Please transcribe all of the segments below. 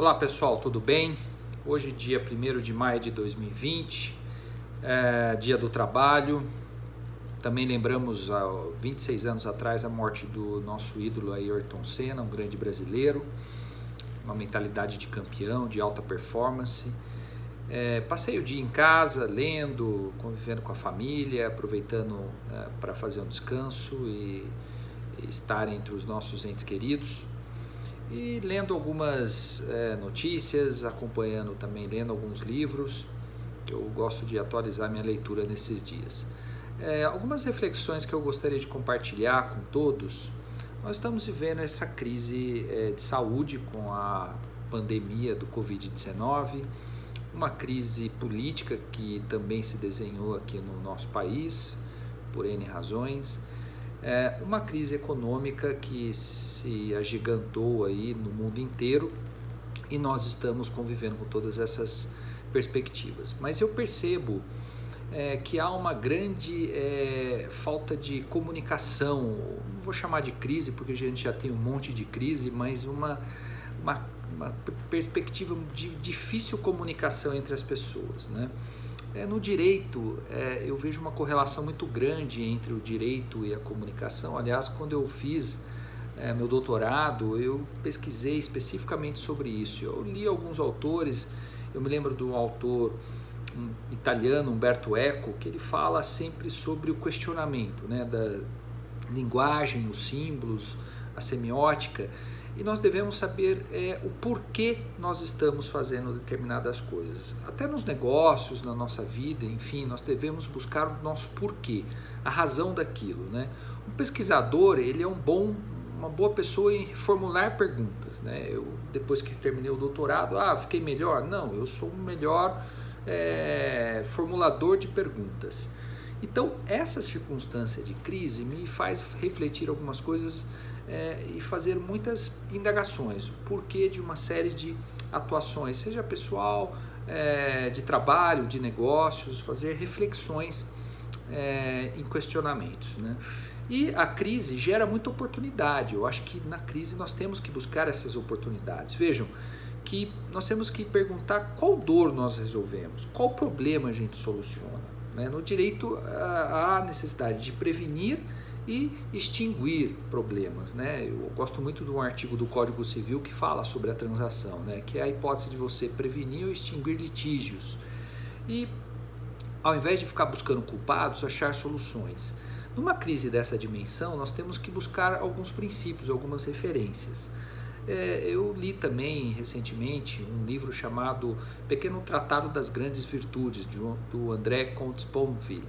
Olá pessoal, tudo bem? Hoje dia 1º de maio de 2020, dia do trabalho. Também lembramos há 26 anos atrás a morte do nosso ídolo Ayrton Senna, um grande brasileiro, uma mentalidade de campeão, de alta performance. Passei o dia em casa, lendo, convivendo com a família, aproveitando para fazer um descanso e estar entre os nossos entes queridos. E lendo algumas notícias, acompanhando também, lendo alguns livros. Eu gosto de atualizar minha leitura nesses dias. Algumas reflexões que eu gostaria de compartilhar com todos. Nós estamos vivendo essa crise de saúde com a pandemia do Covid-19, uma crise política que também se desenhou aqui no nosso país, por N razões. Uma crise econômica que se agigantou aí no mundo inteiro e nós estamos convivendo com todas essas perspectivas. Mas eu percebo que há uma grande falta de comunicação, não vou chamar de crise porque a gente já tem um monte de crise, mas uma perspectiva de difícil comunicação entre as pessoas, né? No direito, eu vejo uma correlação muito grande entre o direito e a comunicação. Aliás, quando eu fiz meu doutorado, eu pesquisei especificamente sobre isso. Eu li alguns autores, eu me lembro do autor italiano, Umberto Eco, que ele fala sempre sobre o questionamento, né, da linguagem, os símbolos, a semiótica. E nós devemos saber o porquê nós estamos fazendo determinadas coisas. Até nos negócios, na nossa vida, enfim, nós devemos buscar o nosso porquê, a razão daquilo, né? Um pesquisador, ele é uma boa pessoa em formular perguntas, né? Eu, depois que terminei o doutorado, fiquei melhor? Não, eu sou um melhor formulador de perguntas. Então, essa circunstância de crise me faz refletir algumas coisas e fazer muitas indagações, o porquê de uma série de atuações, seja pessoal, de trabalho, de negócios, fazer reflexões em questionamentos, né? E a crise gera muita oportunidade. Eu acho que na crise nós temos que buscar essas oportunidades. Vejam que nós temos que perguntar qual dor nós resolvemos, qual problema a gente soluciona, né? No direito há necessidade de prevenir e extinguir problemas, né? Eu gosto muito de um artigo do Código Civil que fala sobre a transação, né? Que é a hipótese de você prevenir ou extinguir litígios e, ao invés de ficar buscando culpados, achar soluções. Numa crise dessa dimensão, nós temos que buscar alguns princípios, algumas referências. Eu li também recentemente um livro chamado Pequeno Tratado das Grandes Virtudes, do André Comte-Sponville.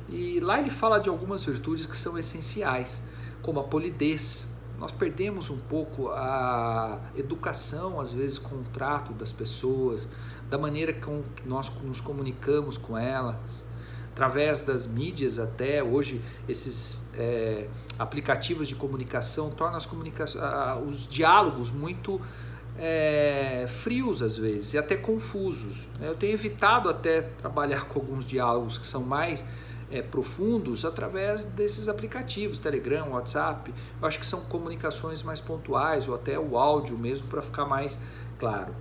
E lá ele fala de algumas virtudes que são essenciais, como a polidez. Nós perdemos um pouco a educação, às vezes, com o trato das pessoas, da maneira que nós nos comunicamos com elas, através das mídias até. Hoje, esses aplicativos de comunicação tornam os diálogos muito frios às vezes e até confusos. Eu tenho evitado até trabalhar com alguns diálogos que são mais profundos através desses aplicativos, Telegram, WhatsApp. Eu acho que são comunicações mais pontuais ou até o áudio mesmo para ficar mais claro.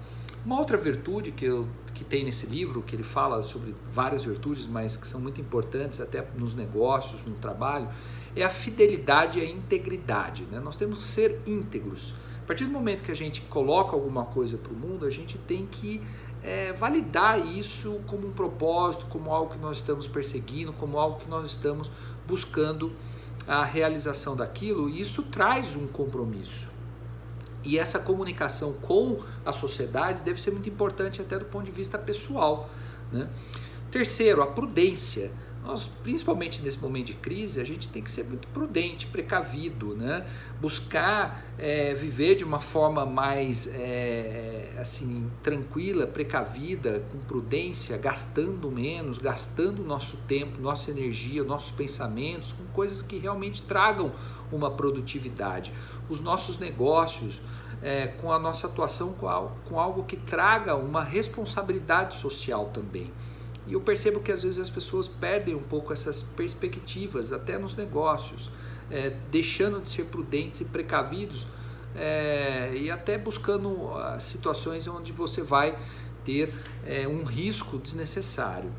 Uma outra virtude que tem nesse livro, que ele fala sobre várias virtudes, mas que são muito importantes até nos negócios, no trabalho, é a fidelidade e a integridade, né? Nós temos que ser íntegros. A partir do momento que a gente coloca alguma coisa para o mundo, a gente tem que validar isso como um propósito, como algo que nós estamos perseguindo, como algo que nós estamos buscando a realização daquilo, e isso traz um compromisso. E essa comunicação com a sociedade deve ser muito importante até do ponto de vista pessoal, né? Terceiro, a prudência. Nós, principalmente nesse momento de crise, a gente tem que ser muito prudente, precavido, né? Buscar viver de uma forma mais assim, tranquila, precavida, com prudência, gastando menos, gastando nosso tempo, nossa energia, nossos pensamentos com coisas que realmente tragam uma produtividade. Os nossos negócios, com a nossa atuação com algo que traga uma responsabilidade social também. E eu percebo que às vezes as pessoas perdem um pouco essas perspectivas, até nos negócios, deixando de ser prudentes e precavidos e até buscando situações onde você vai ter um risco desnecessário.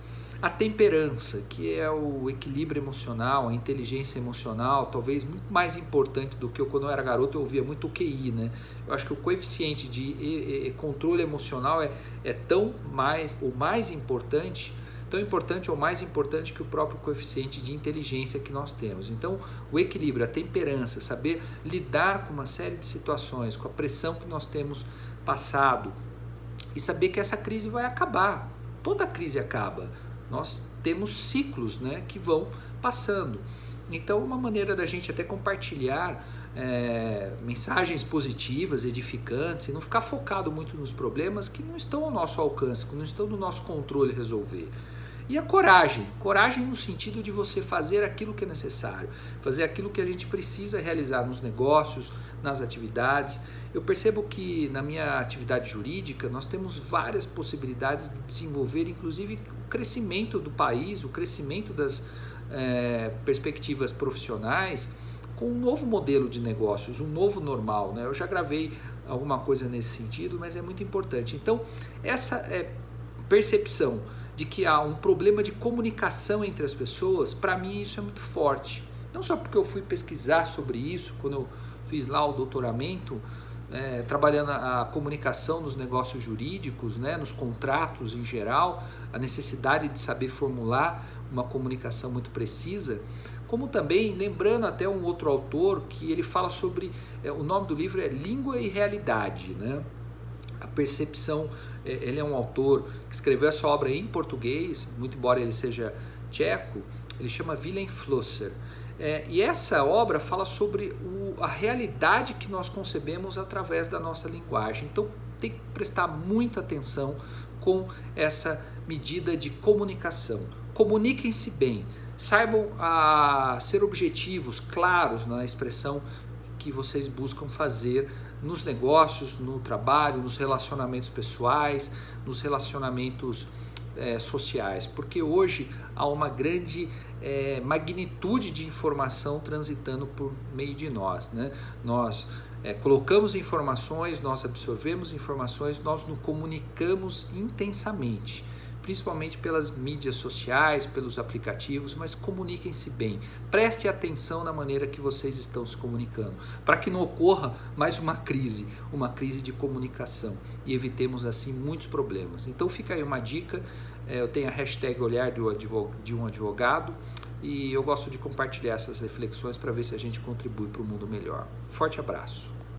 A temperança, que é o equilíbrio emocional, a inteligência emocional, talvez muito mais importante do que quando eu era garoto eu ouvia muito o QI, né? Eu acho que o coeficiente de controle emocional é tão mais ou mais importante, tão importante ou mais importante que o próprio coeficiente de inteligência que nós temos. Então, o equilíbrio, a temperança, saber lidar com uma série de situações, com a pressão que nós temos passado e saber que essa crise vai acabar. Toda crise acaba. Nós temos ciclos, né, que vão passando. Então, uma maneira da gente até compartilhar mensagens positivas, edificantes, e não ficar focado muito nos problemas que não estão ao nosso alcance, que não estão no nosso controle resolver. E a coragem no sentido de você fazer aquilo que é necessário, fazer aquilo que a gente precisa realizar nos negócios, nas atividades. Eu percebo que na minha atividade jurídica nós temos várias possibilidades de desenvolver, inclusive o crescimento do país, o crescimento das perspectivas profissionais com um novo modelo de negócios, um novo normal, né? Eu já gravei alguma coisa nesse sentido, mas é muito importante. Então, essa percepção de que há um problema de comunicação entre as pessoas, para mim isso é muito forte. Não só porque eu fui pesquisar sobre isso, quando eu fiz lá o doutoramento, trabalhando a comunicação nos negócios jurídicos, né, nos contratos em geral, a necessidade de saber formular uma comunicação muito precisa, como também lembrando até um outro autor que ele fala sobre, o nome do livro é Língua e Realidade, né? A percepção, ele é um autor que escreveu essa obra em português, muito embora ele seja tcheco, ele chama Willem Flusser. E essa obra fala sobre a realidade que nós concebemos através da nossa linguagem. Então tem que prestar muita atenção com essa medida de comunicação. Comuniquem-se bem, saibam ser objetivos, claros na expressão que vocês buscam fazer nos negócios, no trabalho, nos relacionamentos pessoais, nos relacionamentos sociais, porque hoje há uma grande magnitude de informação transitando por meio de nós, né? Nós colocamos informações, nós absorvemos informações, nós nos comunicamos intensamente, principalmente pelas mídias sociais, pelos aplicativos, mas comuniquem-se bem. Preste atenção na maneira que vocês estão se comunicando, para que não ocorra mais uma crise de comunicação e evitemos assim muitos problemas. Então fica aí uma dica, eu tenho a hashtag Olhar de um Advogado e eu gosto de compartilhar essas reflexões para ver se a gente contribui para um mundo melhor. Forte abraço!